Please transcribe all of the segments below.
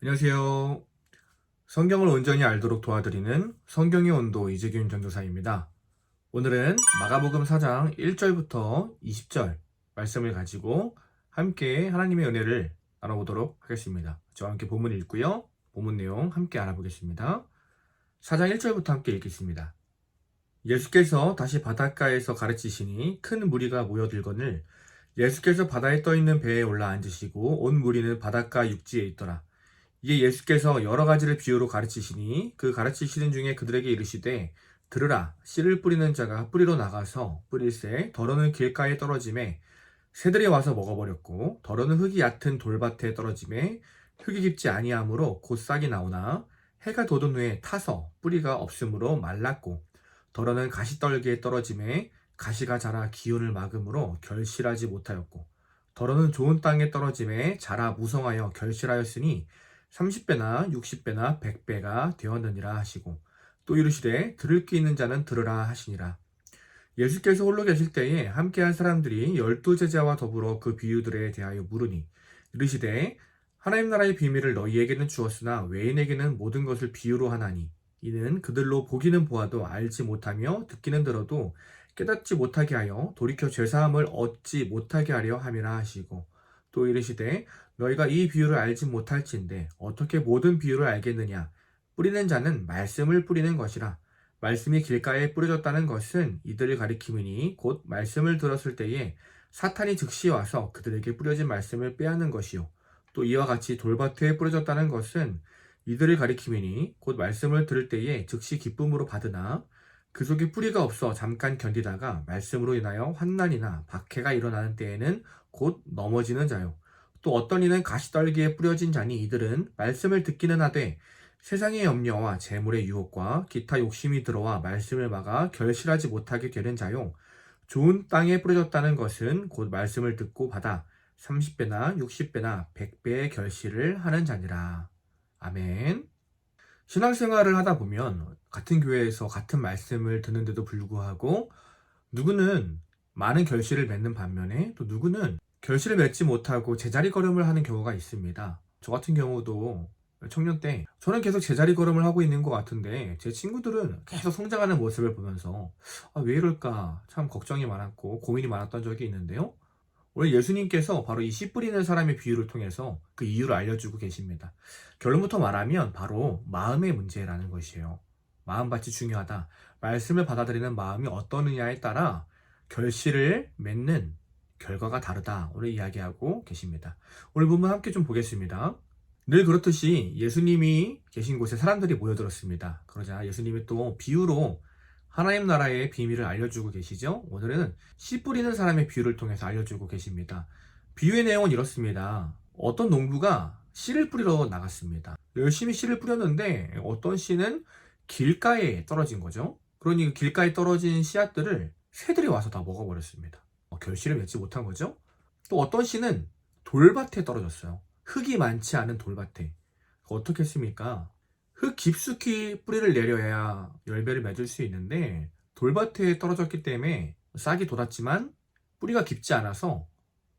안녕하세요. 성경을 온전히 알도록 도와드리는 성경의 온도 이재균 전도사입니다. 오늘은 마가복음 4장 1절부터 20절 말씀을 가지고 함께 하나님의 은혜를 나눠보도록 하겠습니다. 저와 함께 본문 읽고요. 본문 내용 함께 알아보겠습니다. 4장 1절부터 함께 읽겠습니다. 예수께서 다시 바닷가에서 가르치시니 큰 무리가 모여들거늘 예수께서 바다에 떠있는 배에 올라 앉으시고 온 무리는 바닷가 육지에 있더라. 이에 예수께서 여러 가지를 비유로 가르치시니 그 가르치시는 중에 그들에게 이르시되 들으라 씨를 뿌리는 자가 뿌리로 나가서 뿌릴새 더러는 길가에 떨어짐에 새들이 와서 먹어버렸고 더러는 흙이 얕은 돌밭에 떨어짐에 흙이 깊지 아니하므로 곧 싹이 나오나 해가 돋은 후에 타서 뿌리가 없으므로 말랐고 더러는 가시떨기에 떨어짐에 가시가 자라 기운을 막음으로 결실하지 못하였고 더러는 좋은 땅에 떨어짐에 자라 무성하여 결실하였으니 30배나 60배나 100배가 되었느니라 하시고 또 이르시되 들을 귀 있는 자는 들으라 하시니라. 예수께서 홀로 계실 때에 함께한 사람들이 12제자와 더불어 그 비유들에 대하여 물으니 이르시되 하나님 나라의 비밀을 너희에게는 주었으나 외인에게는 모든 것을 비유로 하나니 이는 그들로 보기는 보아도 알지 못하며 듣기는 들어도 깨닫지 못하게 하여 돌이켜 죄사함을 얻지 못하게 하려 함이라 하시고 또 이르시되 너희가 이 비유를 알지 못할진대 어떻게 모든 비유를 알겠느냐. 뿌리는 자는 말씀을 뿌리는 것이라. 말씀이 길가에 뿌려졌다는 것은 이들을 가리킴이니 곧 말씀을 들었을 때에 사탄이 즉시 와서 그들에게 뿌려진 말씀을 빼앗는 것이요. 또 이와 같이 돌밭에 뿌려졌다는 것은 이들을 가리킴이니 곧 말씀을 들을 때에 즉시 기쁨으로 받으나 그 속에 뿌리가 없어 잠깐 견디다가 말씀으로 인하여 환난이나 박해가 일어나는 때에는 곧 넘어지는 자요. 또 어떤 이는 가시떨기에 뿌려진 자니 이들은 말씀을 듣기는 하되 세상의 염려와 재물의 유혹과 기타 욕심이 들어와 말씀을 막아 결실하지 못하게 되는 자요. 좋은 땅에 뿌려졌다는 것은 곧 말씀을 듣고 받아 30배나 60배나 100배의 결실을 하는 자니라. 아멘. 신앙생활을 하다 보면 같은 교회에서 같은 말씀을 듣는데도 불구하고 누구는 많은 결실을 맺는 반면에 또 누구는 결실을 맺지 못하고 제자리 걸음을 하는 경우가 있습니다. 저 같은 경우도 청년 때 저는 계속 제자리 걸음을 하고 있는 것 같은데 제 친구들은 계속 성장하는 모습을 보면서 왜 이럴까 참 걱정이 많았고 고민이 많았던 적이 있는데요. 오늘 예수님께서 바로 이 씨 뿌리는 사람의 비유를 통해서 그 이유를 알려주고 계십니다. 결론부터 말하면 바로 마음의 문제라는 것이에요. 마음밭이 중요하다. 말씀을 받아들이는 마음이 어떠느냐에 따라 결실을 맺는 결과가 다르다. 오늘 이야기하고 계십니다. 오늘 본문 함께 좀 보겠습니다. 늘 그렇듯이 예수님이 계신 곳에 사람들이 모여들었습니다. 그러자 예수님이 또 비유로 하나님 나라의 비밀을 알려주고 계시죠. 오늘은 씨 뿌리는 사람의 비유를 통해서 알려주고 계십니다. 비유의 내용은 이렇습니다. 어떤 농부가 씨를 뿌리러 나갔습니다. 열심히 씨를 뿌렸는데 어떤 씨는 길가에 떨어진 거죠. 그러니 그 길가에 떨어진 씨앗들을 새들이 와서 다 먹어버렸습니다. 결실을 맺지 못한 거죠. 또 어떤 씨는 돌밭에 떨어졌어요. 흙이 많지 않은 돌밭에. 어떻게 했습니까? 흙 깊숙이 뿌리를 내려야 열매를 맺을 수 있는데 돌밭에 떨어졌기 때문에 싹이 돋았지만 뿌리가 깊지 않아서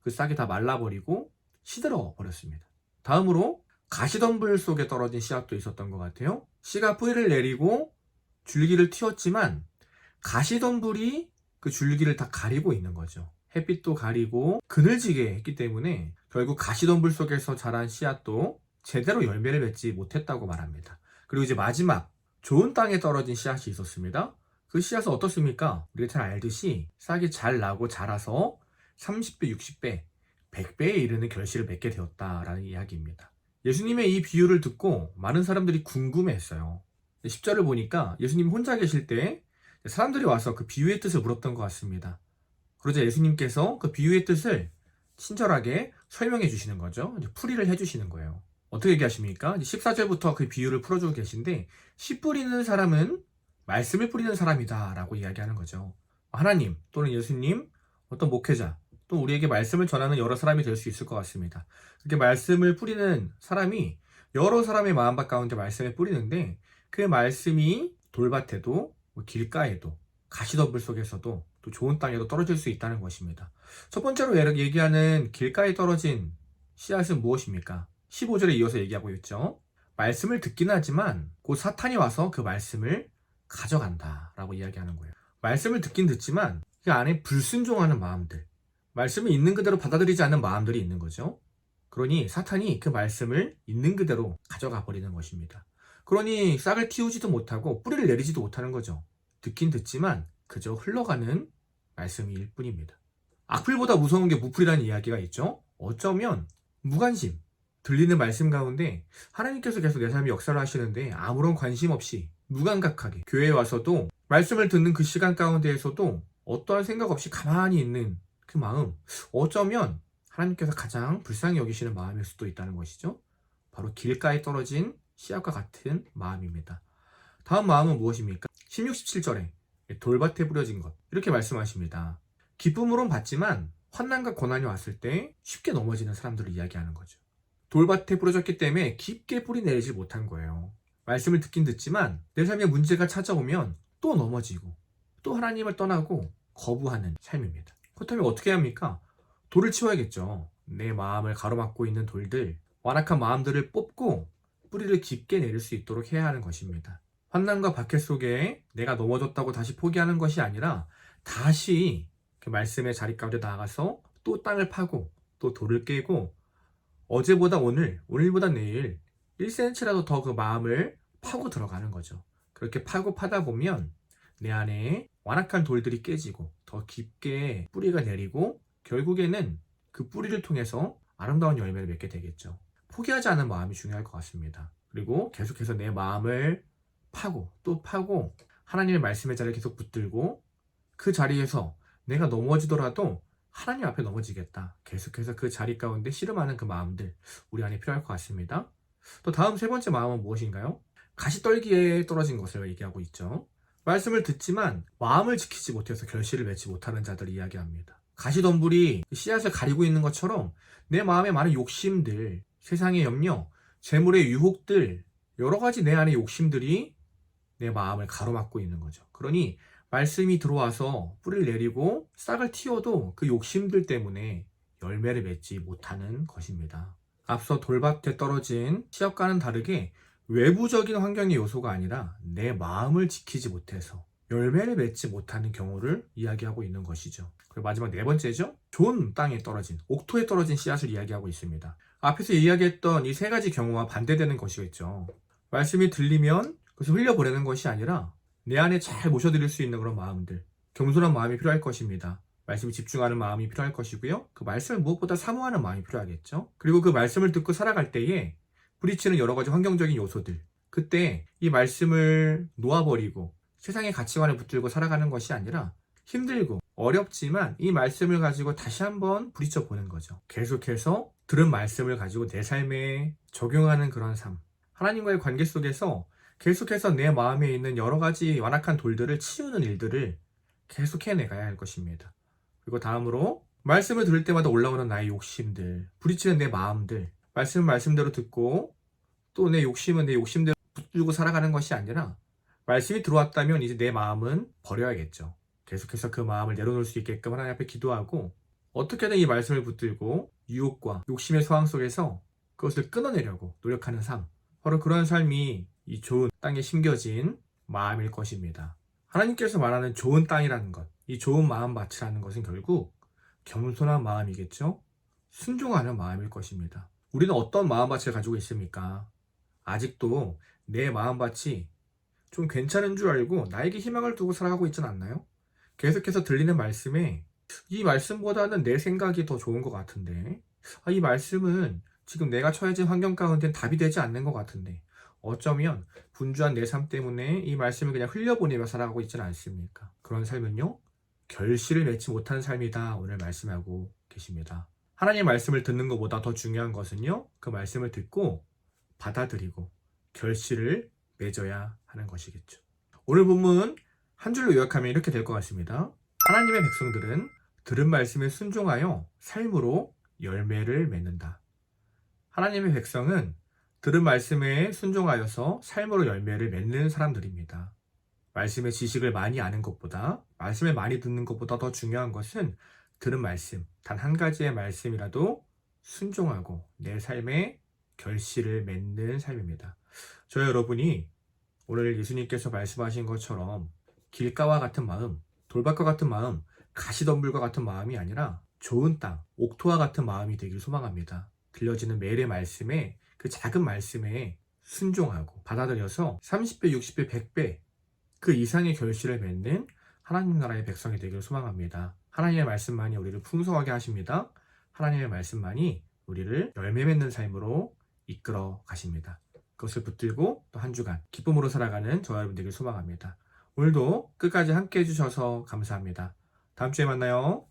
그 싹이 다 말라버리고 시들어 버렸습니다. 다음으로 가시덤불 속에 떨어진 씨앗도 있었던 것 같아요. 씨가 뿌리를 내리고 줄기를 틔웠지만 가시덤불이 그 줄기를 다 가리고 있는 거죠. 햇빛도 가리고 그늘지게 했기 때문에 결국 가시덤불 속에서 자란 씨앗도 제대로 열매를 맺지 못했다고 말합니다. 그리고 이제 마지막 좋은 땅에 떨어진 씨앗이 있었습니다. 그 씨앗은 어떻습니까? 우리가 잘 알듯이 싹이 잘 나고 자라서 30배, 60배, 100배에 이르는 결실을 맺게 되었다라는 이야기입니다. 예수님의 이 비유를 듣고 많은 사람들이 궁금해했어요. 10절을 보니까 예수님 혼자 계실 때 사람들이 와서 그 비유의 뜻을 물었던 것 같습니다. 그러자 예수님께서 그 비유의 뜻을 친절하게 설명해 주시는 거죠. 풀이를 해 주시는 거예요. 어떻게 얘기하십니까? 14절부터 그 비유를 풀어주고 계신데 씨 뿌리는 사람은 말씀을 뿌리는 사람이다 라고 이야기하는 거죠. 하나님 또는 예수님, 어떤 목회자, 또 우리에게 말씀을 전하는 여러 사람이 될 수 있을 것 같습니다. 그렇게 말씀을 뿌리는 사람이 여러 사람의 마음밭 가운데 말씀을 뿌리는데 그 말씀이 돌밭에도 길가에도 가시덤불 속에서도 또 좋은 땅에도 떨어질 수 있다는 것입니다. 첫 번째로 얘기하는 길가에 떨어진 씨앗은 무엇입니까? 15절에 이어서 얘기하고 있죠. 말씀을 듣긴 하지만 곧 사탄이 와서 그 말씀을 가져간다 라고 이야기하는 거예요. 말씀을 듣긴 듣지만 그 안에 불순종하는 마음들, 말씀을 있는 그대로 받아들이지 않는 마음들이 있는 거죠. 그러니 사탄이 그 말씀을 있는 그대로 가져가 버리는 것입니다. 그러니 싹을 틔우지도 못하고 뿌리를 내리지도 못하는 거죠. 듣긴 듣지만 그저 흘러가는 말씀일 뿐입니다. 악플보다 무서운 게 무플이라는 이야기가 있죠. 어쩌면 무관심, 들리는 말씀 가운데 하나님께서 계속 내 삶에 역사를 하시는데 아무런 관심 없이 무감각하게 교회에 와서도 말씀을 듣는 그 시간 가운데에서도 어떠한 생각 없이 가만히 있는 그 마음, 어쩌면 하나님께서 가장 불쌍히 여기시는 마음일 수도 있다는 것이죠. 바로 길가에 떨어진 씨앗과 같은 마음입니다. 다음 마음은 무엇입니까? 16, 17절에 돌밭에 뿌려진 것, 이렇게 말씀하십니다. 기쁨으론 받지만 환난과 고난이 왔을 때 쉽게 넘어지는 사람들을 이야기하는 거죠. 돌밭에 뿌려졌기 때문에 깊게 뿌리 내리지 못한 거예요. 말씀을 듣긴 듣지만 내 삶에 문제가 찾아오면 또 넘어지고 또 하나님을 떠나고 거부하는 삶입니다. 그렇다면 어떻게 해야 합니까? 돌을 치워야겠죠. 내 마음을 가로막고 있는 돌들, 완악한 마음들을 뽑고 뿌리를 깊게 내릴 수 있도록 해야 하는 것입니다. 환난과 박해 속에 내가 넘어졌다고 다시 포기하는 것이 아니라 다시 그 말씀의 자리 가운데 나아가서 또 땅을 파고 또 돌을 깨고 어제보다 오늘, 오늘보다 내일 1cm라도 더 그 마음을 파고 들어가는 거죠. 그렇게 파고 파다 보면 내 안에 완악한 돌들이 깨지고 더 깊게 뿌리가 내리고 결국에는 그 뿌리를 통해서 아름다운 열매를 맺게 되겠죠. 포기하지 않은 마음이 중요할 것 같습니다. 그리고 계속해서 내 마음을 파고 또 파고 하나님의 말씀의 자리를 계속 붙들고 그 자리에서 내가 넘어지더라도 하나님 앞에 넘어지겠다. 계속해서 그 자리 가운데 씨름하는 그 마음들 우리 안에 필요할 것 같습니다. 또 다음 세 번째 마음은 무엇인가요? 가시떨기에 떨어진 것을 얘기하고 있죠. 말씀을 듣지만 마음을 지키지 못해서 결실을 맺지 못하는 자들을 이야기합니다. 가시덤불이 씨앗을 가리고 있는 것처럼 내 마음에 많은 욕심들, 세상의 염려, 재물의 유혹들, 여러 가지 내 안의 욕심들이 내 마음을 가로막고 있는 거죠. 그러니 말씀이 들어와서 뿌리를 내리고 싹을 틔워도 그 욕심들 때문에 열매를 맺지 못하는 것입니다. 앞서 돌밭에 떨어진 씨앗과는 다르게 외부적인 환경의 요소가 아니라 내 마음을 지키지 못해서 열매를 맺지 못하는 경우를 이야기하고 있는 것이죠. 그리고 마지막 네 번째죠. 좋은 땅에 떨어진, 옥토에 떨어진 씨앗을 이야기하고 있습니다. 앞에서 이야기했던 이 세 가지 경우와 반대되는 것이겠죠. 말씀이 들리면 그것을 흘려보내는 것이 아니라 내 안에 잘 모셔드릴 수 있는 그런 마음들, 겸손한 마음이 필요할 것입니다. 말씀에 집중하는 마음이 필요할 것이고요. 그 말씀을 무엇보다 사모하는 마음이 필요하겠죠. 그리고 그 말씀을 듣고 살아갈 때에 부딪히는 여러 가지 환경적인 요소들, 그때 이 말씀을 놓아버리고 세상의 가치관을 붙들고 살아가는 것이 아니라 힘들고 어렵지만 이 말씀을 가지고 다시 한번 부딪혀 보는 거죠. 계속해서 들은 말씀을 가지고 내 삶에 적용하는 그런 삶, 하나님과의 관계 속에서 계속해서 내 마음에 있는 여러 가지 완악한 돌들을 치우는 일들을 계속 해내가야 할 것입니다. 그리고 다음으로 말씀을 들을 때마다 올라오는 나의 욕심들, 부딪히는 내 마음들, 말씀은 말씀대로 듣고 또 내 욕심은 내 욕심대로 붙들고 살아가는 것이 아니라 말씀이 들어왔다면 이제 내 마음은 버려야겠죠. 계속해서 그 마음을 내려놓을 수 있게끔 하나님 앞에 기도하고 어떻게든 이 말씀을 붙들고 유혹과 욕심의 소황 속에서 그것을 끊어내려고 노력하는 삶, 바로 그런 삶이 이 좋은 땅에 심겨진 마음일 것입니다. 하나님께서 말하는 좋은 땅이라는 것, 이 좋은 마음밭이라는 것은 결국 겸손한 마음이겠죠? 순종하는 마음일 것입니다. 우리는 어떤 마음밭을 가지고 있습니까? 아직도 내 마음밭이 좀 괜찮은 줄 알고 나에게 희망을 두고 살아가고 있진 않나요? 계속해서 들리는 말씀에 이 말씀보다는 내 생각이 더 좋은 것 같은데, 이 말씀은 지금 내가 처해진 환경 가운데는 답이 되지 않는 것 같은데, 어쩌면 분주한 내 삶 때문에 이 말씀을 그냥 흘려보내며 살아가고 있지는 않습니까? 그런 삶은요, 결실을 맺지 못한 삶이다 오늘 말씀하고 계십니다. 하나님의 말씀을 듣는 것보다 더 중요한 것은요, 그 말씀을 듣고 받아들이고 결실을 맺어야 하는 것이겠죠. 오늘 본문 한 줄로 요약하면 이렇게 될 것 같습니다. 하나님의 백성들은 들은 말씀에 순종하여 삶으로 열매를 맺는다. 하나님의 백성은 들은 말씀에 순종하여서 삶으로 열매를 맺는 사람들입니다. 말씀의 지식을 많이 아는 것보다, 말씀을 많이 듣는 것보다 더 중요한 것은 들은 말씀, 단 한 가지의 말씀이라도 순종하고 내 삶에 결실을 맺는 삶입니다. 저 여러분이 오늘 예수님께서 말씀하신 것처럼 길가와 같은 마음, 돌밭과 같은 마음, 가시덤불과 같은 마음이 아니라 좋은 땅, 옥토와 같은 마음이 되길 소망합니다. 들려지는 매일의 말씀에, 그 작은 말씀에 순종하고 받아들여서 30배, 60배, 100배 그 이상의 결실을 맺는 하나님 나라의 백성이 되길 소망합니다. 하나님의 말씀만이 우리를 풍성하게 하십니다. 하나님의 말씀만이 우리를 열매 맺는 삶으로 이끌어 가십니다. 그것을 붙들고 또 한 주간 기쁨으로 살아가는 저와 여러분 되길 소망합니다. 오늘도 끝까지 함께 해주셔서 감사합니다. 다음 주에 만나요.